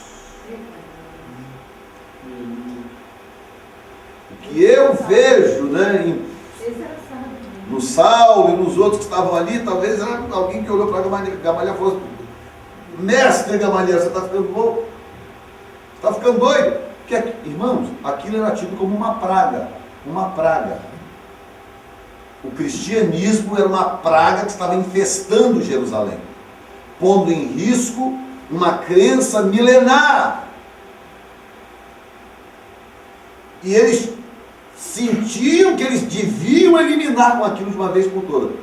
S1: O que eu vejo, né, no Saulo e nos outros que estavam ali, talvez era alguém que olhou para Gamaliel e falou: mestre Gamaliel, você está ficando louco? Você está ficando doido? Porque, irmãos, aquilo era tido como uma praga. Uma praga. O cristianismo era uma praga que estava infestando Jerusalém, pondo em risco uma crença milenar. E eles sentiam que eles deviam eliminar com aquilo de uma vez por todas.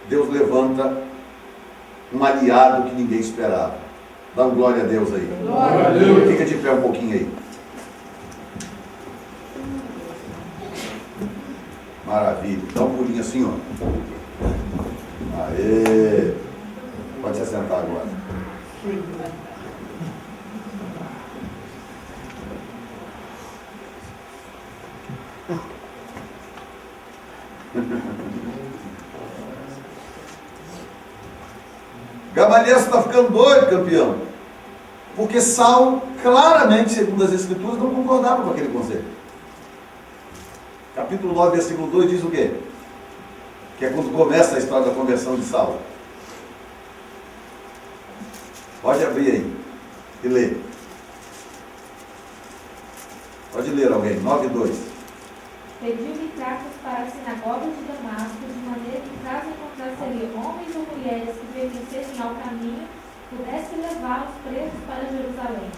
S1: Deus levanta um aliado que ninguém esperava. Dá uma glória a Deus aí.
S2: Glória a Deus.
S1: Fica de pé um pouquinho aí. Maravilha. Dá um pulinho assim, ó. Aê! Pode se assentar agora. Gamaliel está ficando doido, campeão. Porque Saulo, claramente, segundo as Escrituras, não concordava com aquele conselho. Capítulo 9, versículo 2 diz o quê? Que é quando começa a história da conversão de Saulo. Pode abrir aí e ler. Pode ler alguém. 9, 2.
S3: Pediu-lhe cartas para as sinagogas de Damasco, de maneira que, caso encontrasse ali homens ou mulheres que pertencessem ao caminho, pudesse levá-los presos para Jerusalém.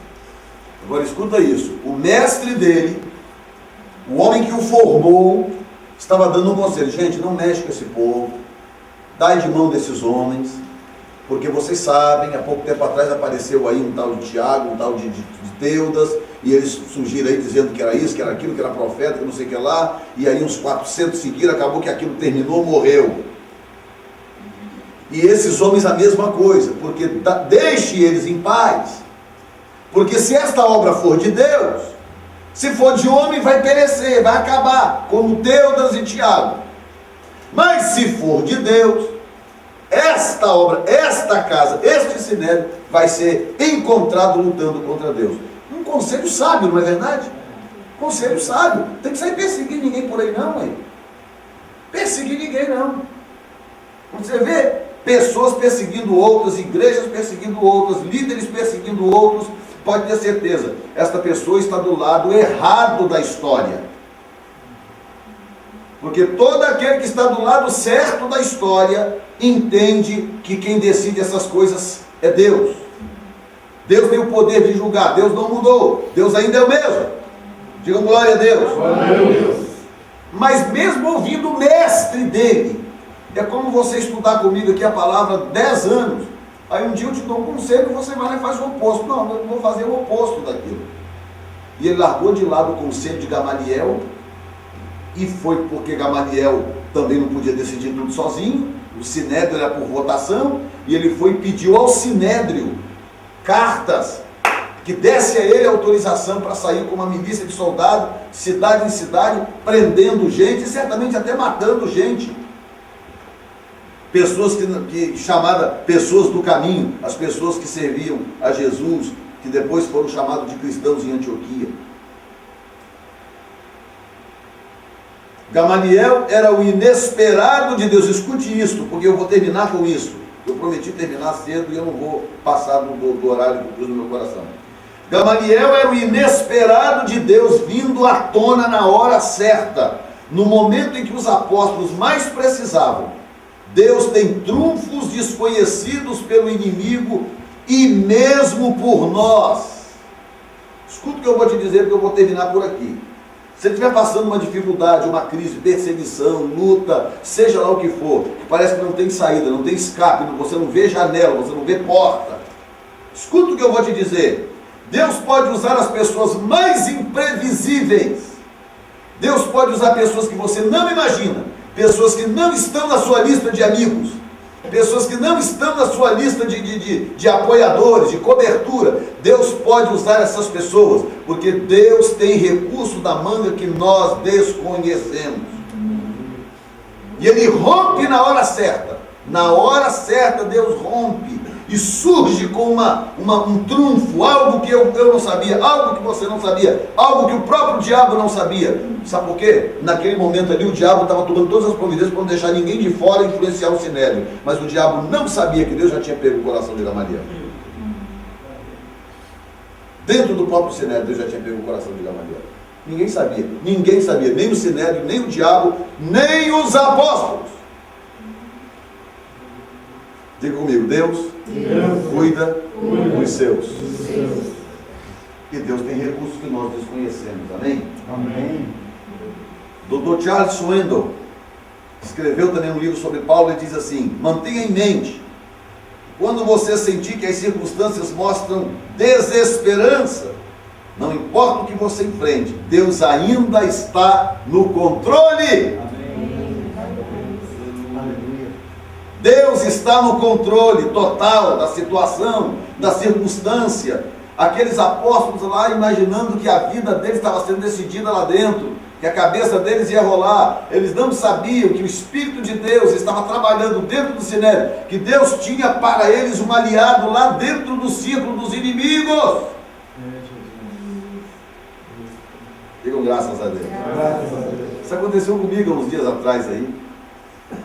S1: Agora escuta isso. O mestre dele, o homem que o formou, estava dando um conselho: gente, não mexe com esse povo, dai de mão desses homens, porque vocês sabem, há pouco tempo atrás apareceu aí um tal de Tiago, um tal de Teudas, e eles surgiram aí dizendo que era isso, que era aquilo, que era profeta, que não sei o que lá, e aí uns 400 seguiram, acabou que aquilo terminou, morreu. E esses homens a mesma coisa, porque deixe eles em paz, porque se esta obra for de Deus, se for de homem vai perecer, vai acabar, como Teudas e Tiago. Mas se for de Deus, esta obra, esta casa, este sinédrio vai ser encontrado lutando contra Deus. Um conselho sábio, não é verdade? Conselho sábio. Tem que sair perseguir ninguém por aí não, hein? Perseguir ninguém não. Você vê pessoas perseguindo outras, igrejas perseguindo outras, líderes perseguindo outros, pode ter certeza, esta pessoa está do lado errado da história. Porque todo aquele que está do lado certo da história entende que quem decide essas coisas é Deus. Deus tem o poder de julgar, Deus não mudou, Deus ainda é o mesmo. Digam glória a Deus.
S2: Glória a Deus.
S1: Mas mesmo ouvindo o mestre dele, é como você estudar comigo aqui a palavra 10 anos, aí um dia eu te dou um conselho e você vai lá e faz o oposto. Não, eu vou fazer o oposto daquilo. E ele largou de lado o conselho de Gamaliel, e foi porque Gamaliel também não podia decidir tudo sozinho, o sinédrio era por votação, e ele foi e pediu ao sinédrio cartas que desse a ele autorização para sair com uma milícia de soldados, cidade em cidade, prendendo gente e certamente até matando gente. Pessoas chamadas pessoas do caminho, as pessoas que serviam a Jesus, que depois foram chamados de cristãos em Antioquia. Gamaliel era o inesperado de Deus. Escute isso, porque eu vou terminar com isso. Eu prometi terminar cedo e eu não vou passar do horário que eu pus no meu coração. Gamaliel era o inesperado de Deus vindo à tona na hora certa, no momento em que os apóstolos mais precisavam. Deus tem trunfos desconhecidos pelo inimigo e mesmo por nós. Escuta o que eu vou te dizer, porque eu vou terminar por aqui. Se você estiver passando uma dificuldade, uma crise, perseguição, luta, seja lá o que for, que parece que não tem saída, não tem escape, você não vê janela, você não vê porta, escuta o que eu vou te dizer. Deus pode usar as pessoas mais imprevisíveis. Deus pode usar pessoas que você não imagina, pessoas que não estão na sua lista de amigos, pessoas que não estão na sua lista de apoiadores, de cobertura. Deus pode usar essas pessoas, porque Deus tem recurso da manga que nós desconhecemos. E Ele rompe na hora certa. Na hora certa Deus rompe e surge com um trunfo, algo que eu não sabia, algo que você não sabia, algo que o próprio diabo não sabia. Sabe por quê? Naquele momento ali o diabo estava tomando todas as providências para não deixar ninguém de fora influenciar o Sinédrio. Mas o diabo não sabia que Deus já tinha pego o coração de Gamaliel. Dentro do próprio Sinédrio, Deus já tinha pego o coração de Gamaliel. Ninguém sabia, nem o Sinédrio, nem o diabo, nem os apóstolos. Diga comigo, Deus cuida dos seus. E Deus tem recursos que nós desconhecemos, amém?
S2: Amém.
S1: Dr. Charles Swindoll escreveu também um livro sobre Paulo e diz assim: mantenha em mente, quando você sentir que as circunstâncias mostram desesperança, não importa o que você enfrente, Deus ainda está no controle. Deus está no controle total da situação, da circunstância. Aqueles apóstolos lá imaginando que a vida deles estava sendo decidida lá dentro, que a cabeça deles ia rolar. Eles não sabiam que o Espírito de Deus estava trabalhando dentro do Sinédrio, que Deus tinha para eles um aliado lá dentro do círculo dos inimigos. Digam graças a Deus. Isso aconteceu comigo uns dias atrás aí.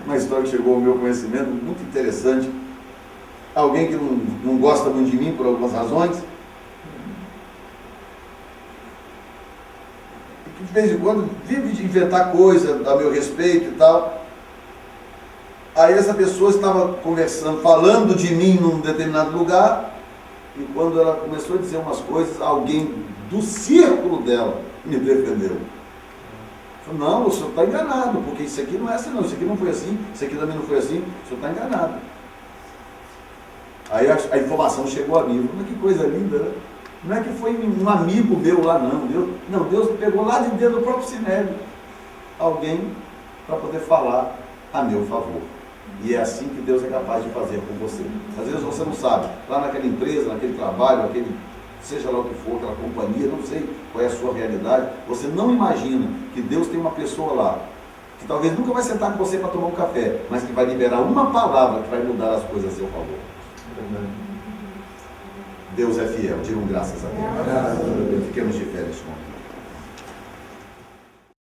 S1: Uma história que chegou ao meu conhecimento, muito interessante. Alguém que não gosta muito de mim por algumas razões, e que de vez em quando vive de inventar coisa a meu respeito e tal. Aí essa pessoa estava conversando, falando de mim num determinado lugar, e quando ela começou a dizer umas coisas, alguém do círculo dela me defendeu. Não, o senhor está enganado, porque isso aqui não é assim não, isso aqui não foi assim, isso aqui também não foi assim, o senhor está enganado. Aí a informação chegou a mim, mas que coisa linda, né? Não é que foi um amigo meu lá não, Deus pegou lá de dentro do próprio Sinédrio alguém para poder falar a meu favor. E é assim que Deus é capaz de fazer com você. Às vezes você não sabe, lá naquela empresa, naquele trabalho, seja lá o que for, aquela companhia, não sei qual é a sua realidade, você não imagina que Deus tem uma pessoa lá, que talvez nunca vai sentar com você para tomar um café, mas que vai liberar uma palavra que vai mudar as coisas a seu favor. Deus é fiel, digam graças a Deus. Fiquemos de fé neste momento.